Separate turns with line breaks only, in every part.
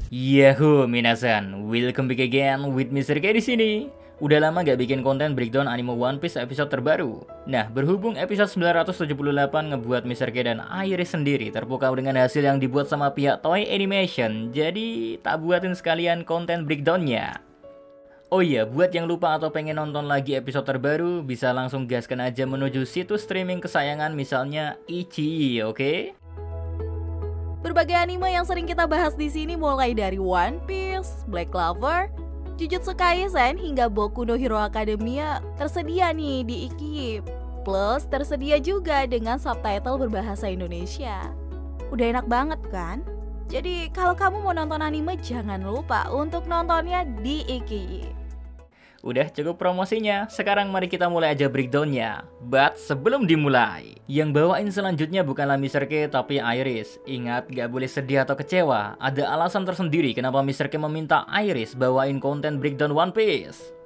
Yahoo minasan, welcome back again with Mr. K di sini. Udah lama gak bikin konten breakdown anime One Piece episode terbaru. Nah, berhubung episode 978 ngebuat Mr. K dan Iris sendiri terpukau dengan hasil yang dibuat sama pihak Toei Animation, jadi tak buatin sekalian konten breakdownnya. Oh iya, buat yang lupa atau pengen nonton lagi episode terbaru, bisa langsung gaskan aja menuju situs streaming kesayangan misalnya Ichi, oke?
Berbagai anime yang sering kita bahas di sini mulai dari One Piece, Black Clover, Jujutsu Kaisen hingga Boku no Hero Academia tersedia nih di Iki. Plus tersedia juga dengan subtitle berbahasa Indonesia. Udah enak banget kan? Jadi kalau kamu mau nonton anime jangan lupa untuk nontonnya di Iki.
Udah cukup promosinya, sekarang mari kita mulai aja breakdownnya. But sebelum dimulai, yang bawain selanjutnya bukanlah Mr. K tapi Iris. Ingat, gak boleh sedih atau kecewa, ada alasan tersendiri kenapa Mr. K meminta Iris bawain konten breakdown One Piece.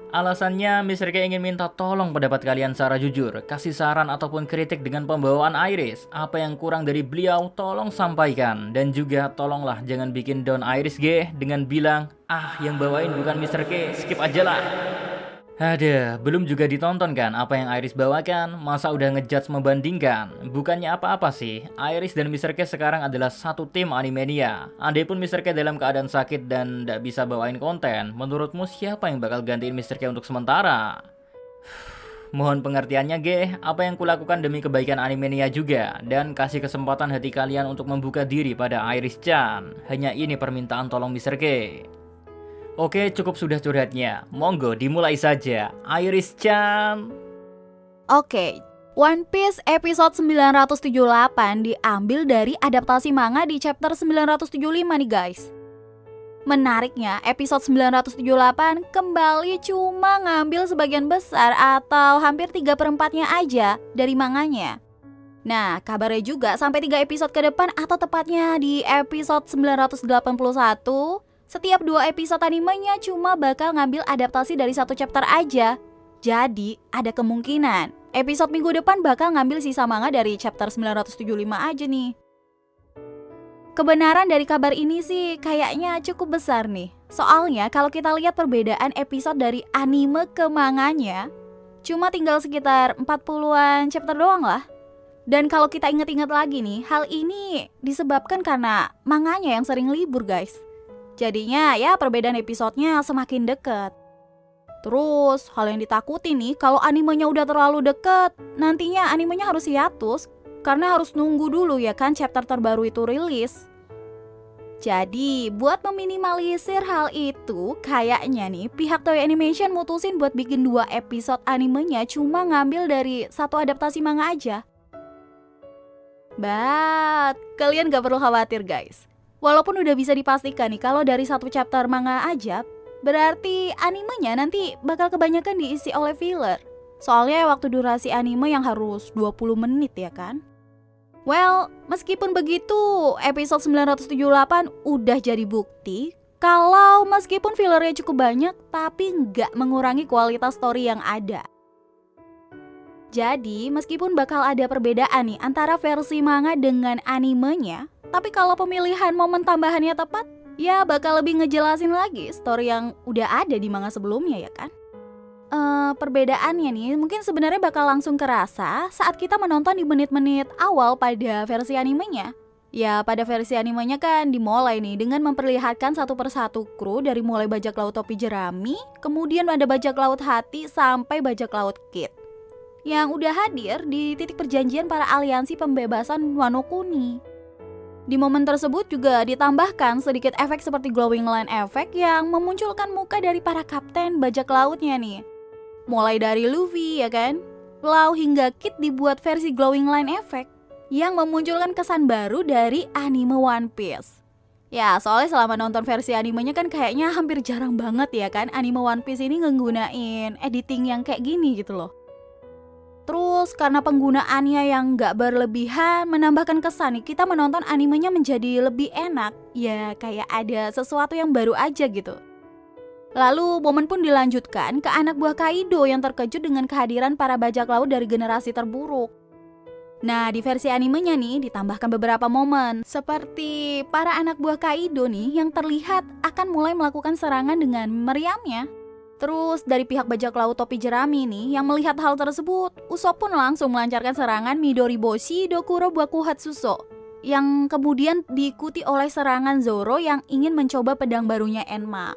Alasannya, Mr. K ingin minta tolong pendapat kalian secara jujur, kasih saran ataupun kritik dengan pembawaan Iris. Apa yang kurang dari beliau, tolong sampaikan. Dan juga tolonglah jangan bikin down Iris G dengan bilang, yang bawain bukan Mr. K, skip aja lah. Ada, belum juga ditonton kan apa yang Iris bawakan, masa udah ngejudge membandingkan? Bukannya apa-apa sih, Iris dan Mr. K sekarang adalah satu tim Animania. Andai pun Mr. K dalam keadaan sakit dan gak bisa bawain konten, menurutmu siapa yang bakal gantiin Mr. K untuk sementara? Mohon pengertiannya Ge, apa yang kulakukan demi kebaikan Animania juga, dan kasih kesempatan hati kalian untuk membuka diri pada Iris-chan. Hanya ini permintaan tolong Mr. K. Oke, cukup sudah curhatnya. Monggo dimulai saja. Iris-chan.
Oke, One Piece episode 978 diambil dari adaptasi manga di chapter 975 nih guys. Menariknya, episode 978 kembali cuma ngambil sebagian besar atau hampir 3/4-nya aja dari manganya. Nah, kabarnya juga sampai 3 episode ke depan atau tepatnya di episode 981, setiap 2 episode animenya cuma bakal ngambil adaptasi dari satu chapter aja. Jadi, ada kemungkinan episode minggu depan bakal ngambil sisa manga dari chapter 975 aja nih. Kebenaran dari kabar ini sih kayaknya cukup besar nih. Soalnya kalau kita lihat perbedaan episode dari anime ke manganya, cuma tinggal sekitar 40-an chapter doang lah. Dan kalau kita ingat-ingat lagi nih, hal ini disebabkan karena manganya yang sering libur guys. Jadinya ya perbedaan episodenya semakin deket. Terus hal yang ditakuti nih kalau animenya udah terlalu deket, nantinya animenya harus hiatus karena harus nunggu dulu ya kan chapter terbaru itu rilis. Jadi buat meminimalisir hal itu, kayaknya nih pihak Toei Animation mutusin buat bikin 2 episode animenya cuma ngambil dari satu adaptasi manga aja. But kalian gak perlu khawatir guys. Walaupun udah bisa dipastikan nih kalau dari satu chapter manga aja, berarti animenya nanti bakal kebanyakan diisi oleh filler. Soalnya waktu durasi anime yang harus 20 menit ya kan? Well, meskipun begitu, episode 978 udah jadi bukti kalau meskipun fillernya cukup banyak, tapi nggak mengurangi kualitas story yang ada. Jadi, meskipun bakal ada perbedaan nih antara versi manga dengan animenya, tapi kalau pemilihan momen tambahannya tepat, ya bakal lebih ngejelasin lagi story yang udah ada di manga sebelumnya ya kan? Perbedaannya nih mungkin sebenarnya bakal langsung kerasa saat kita menonton di menit-menit awal pada versi animenya. Ya pada versi animenya kan dimulai nih dengan memperlihatkan satu persatu kru dari mulai bajak laut topi jerami, kemudian ada bajak laut hati sampai bajak laut Kid yang udah hadir di titik perjanjian para aliansi pembebasan Wano Kuni. Di momen tersebut juga ditambahkan sedikit efek seperti glowing line effect yang memunculkan muka dari para kapten bajak lautnya nih. Mulai dari Luffy ya kan, Lau hingga Kid dibuat versi glowing line effect yang memunculkan kesan baru dari anime One Piece. Ya soalnya selama nonton versi animenya kan kayaknya hampir jarang banget ya kan anime One Piece ini nggunain editing yang kayak gini gitu loh. Terus karena penggunaannya yang gak berlebihan menambahkan kesan nih kita menonton animenya menjadi lebih enak. Ya kayak ada sesuatu yang baru aja gitu. Lalu momen pun dilanjutkan ke anak buah Kaido yang terkejut dengan kehadiran para bajak laut dari generasi terburuk. Nah, di versi animenya nih ditambahkan beberapa momen seperti para anak buah Kaido nih yang terlihat akan mulai melakukan serangan dengan meriamnya. Terus dari pihak bajak laut topi jerami nih yang melihat hal tersebut, Usopp pun langsung melancarkan serangan Midoriboshi Dokuro Bakuhatsuso yang kemudian diikuti oleh serangan Zoro yang ingin mencoba pedang barunya Enma.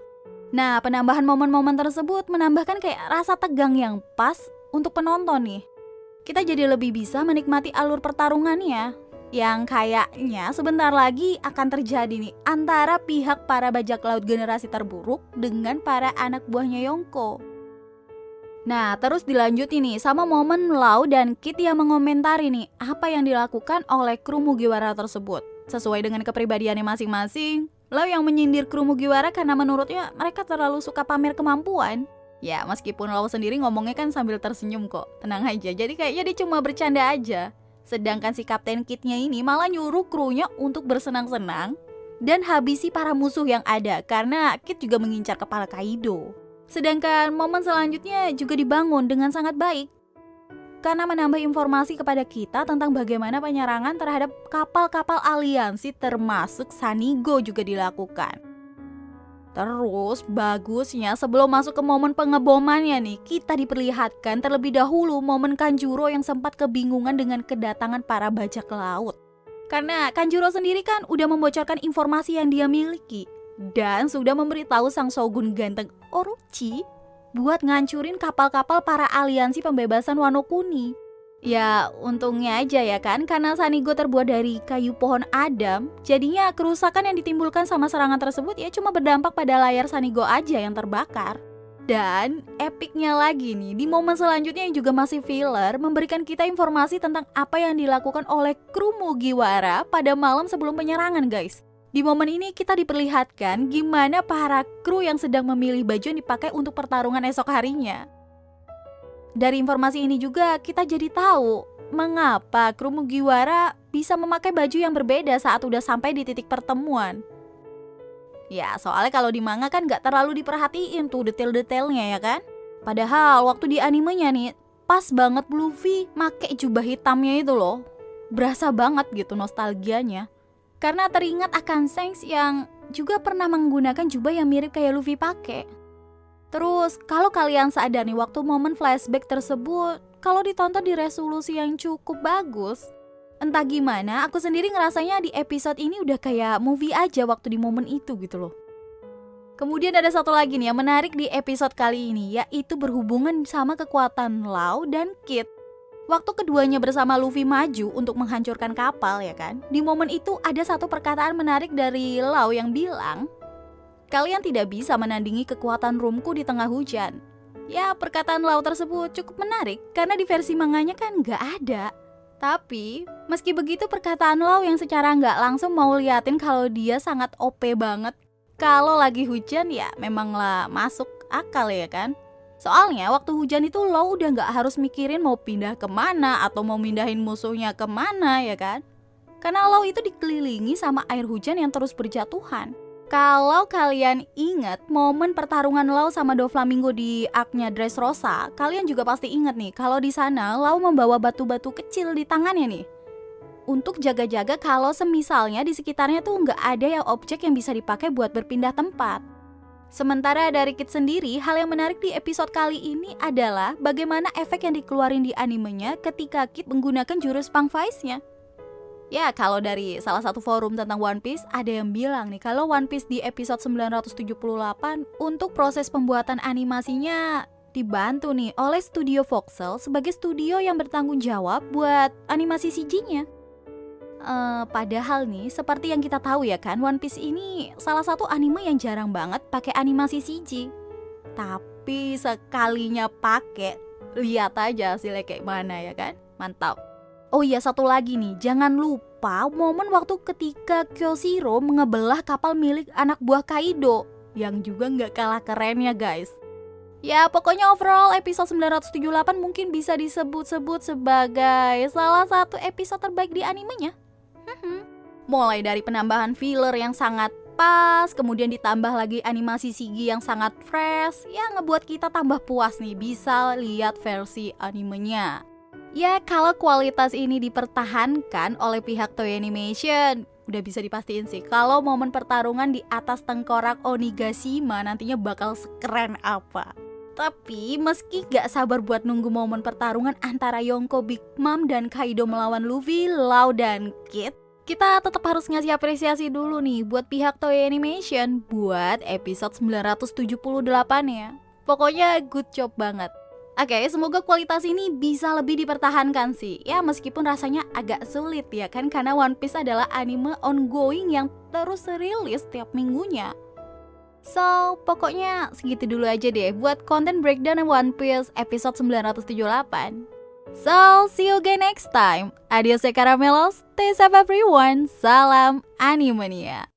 Nah, penambahan momen-momen tersebut menambahkan kayak rasa tegang yang pas untuk penonton nih. Kita jadi lebih bisa menikmati alur pertarungannya yang kayaknya sebentar lagi akan terjadi nih antara pihak para bajak laut generasi terburuk dengan para anak buahnya Yonko. Nah, terus dilanjut ini sama momen Lau dan Kid yang mengomentari nih apa yang dilakukan oleh kru Mugiwara tersebut. Sesuai dengan kepribadiannya masing-masing, Lau yang menyindir kru Mugiwara karena menurutnya mereka terlalu suka pamer kemampuan. Ya, meskipun Lau sendiri ngomongnya kan sambil tersenyum kok, tenang aja, jadi kayaknya dia cuma bercanda aja. Sedangkan si Kapten Kidnya ini malah nyuruh krunya untuk bersenang-senang dan habisi para musuh yang ada karena Kid juga mengincar kepala Kaido. Sedangkan momen selanjutnya juga dibangun dengan sangat baik karena menambah informasi kepada kita tentang bagaimana penyerangan terhadap kapal-kapal aliansi termasuk Sanigo juga dilakukan. Terus bagusnya sebelum masuk ke momen pengebomannya nih, kita diperlihatkan terlebih dahulu momen Kanjuro yang sempat kebingungan dengan kedatangan para bajak laut. Karena Kanjuro sendiri kan udah membocorkan informasi yang dia miliki dan sudah memberitahu sang shogun ganteng Orochi buat ngancurin kapal-kapal para aliansi pembebasan Wano Kuni. Ya untungnya aja ya kan, karena Sanigo terbuat dari kayu pohon adam, jadinya kerusakan yang ditimbulkan sama serangan tersebut ya cuma berdampak pada layar Sanigo aja yang terbakar. Dan epicnya lagi nih, di momen selanjutnya yang juga masih filler, memberikan kita informasi tentang apa yang dilakukan oleh kru Mugiwara pada malam sebelum penyerangan guys. Di momen ini kita diperlihatkan gimana para kru yang sedang memilih baju yang dipakai untuk pertarungan esok harinya. Dari informasi ini juga kita jadi tahu mengapa kru Mugiwara bisa memakai baju yang berbeda saat udah sampai di titik pertemuan. Ya soalnya kalau di manga kan gak terlalu diperhatiin tuh detail-detailnya ya kan. Padahal waktu di animenya nih pas banget Luffy make jubah hitamnya itu loh. Berasa banget gitu nostalgianya. Karena teringat akan Shanks yang juga pernah menggunakan jubah yang mirip kayak Luffy pakai. Terus kalau kalian sadar nih waktu momen flashback tersebut, kalau ditonton di resolusi yang cukup bagus, entah gimana aku sendiri ngerasanya di episode ini udah kayak movie aja waktu di momen itu gitu loh. Kemudian ada satu lagi nih yang menarik di episode kali ini, yaitu berhubungan sama kekuatan Lau dan Kid. Waktu keduanya bersama Luffy maju untuk menghancurkan kapal ya kan, di momen itu ada satu perkataan menarik dari Lau yang bilang, "Kalian tidak bisa menandingi kekuatan Rumku di tengah hujan." Ya, perkataan Lau tersebut cukup menarik karena di versi manganya kan nggak ada. Tapi, meski begitu perkataan Lau yang secara nggak langsung mau liatin kalau dia sangat OP banget. Kalau lagi hujan ya memanglah masuk akal ya kan. Soalnya waktu hujan itu Lau udah nggak harus mikirin mau pindah kemana atau mau mindahin musuhnya kemana ya kan. Karena Lau itu dikelilingi sama air hujan yang terus berjatuhan. Kalau kalian ingat momen pertarungan Lau sama Doflamingo di arc-nya Dressrosa, kalian juga pasti ingat nih kalau di sana Lau membawa batu-batu kecil di tangannya nih. Untuk jaga-jaga kalau semisalnya di sekitarnya tuh nggak ada ya objek yang bisa dipakai buat berpindah tempat. Sementara dari Kid sendiri, hal yang menarik di episode kali ini adalah bagaimana efek yang dikeluarin di animenya ketika Kid menggunakan jurus Pang Vice-nya. Ya, kalau dari salah satu forum tentang One Piece, ada yang bilang nih kalau One Piece di episode 978 untuk proses pembuatan animasinya dibantu nih oleh studio Voxel sebagai studio yang bertanggung jawab buat animasi CG-nya. Padahal nih, seperti yang kita tahu ya kan, One Piece ini salah satu anime yang jarang banget pakai animasi CG. Tapi sekalinya pakai, lihat aja hasilnya kayak mana ya kan, mantap. Oh iya, satu lagi nih, jangan lupa momen waktu ketika Kyoshiro mengebelah kapal milik anak buah Kaido yang juga nggak kalah kerennya guys. Ya pokoknya overall episode 978 mungkin bisa disebut-sebut sebagai salah satu episode terbaik di animenya. Mulai dari penambahan filler yang sangat pas, kemudian ditambah lagi animasi CG yang sangat fresh, ya ngebuat kita tambah puas nih bisa lihat versi animenya. Ya kalau kualitas ini dipertahankan oleh pihak Toei Animation, udah bisa dipastiin sih kalau momen pertarungan di atas tengkorak Onigashima nantinya bakal sekeren apa. Tapi meski gak sabar buat nunggu momen pertarungan antara Yonko Big Mom dan Kaido melawan Luffy, Lau dan Kid, kita tetap harus ngasih apresiasi dulu nih buat pihak Toei Animation buat episode 978 ya. Pokoknya good job banget. Oke, semoga kualitas ini bisa lebih dipertahankan sih. Ya meskipun rasanya agak sulit ya kan, karena One Piece adalah anime ongoing yang terus rilis tiap minggunya. So, pokoknya segitu dulu aja deh buat konten breakdown One Piece episode 978. So, see you again next time. Adios ya caramelos, stay safe everyone. Salam Animania.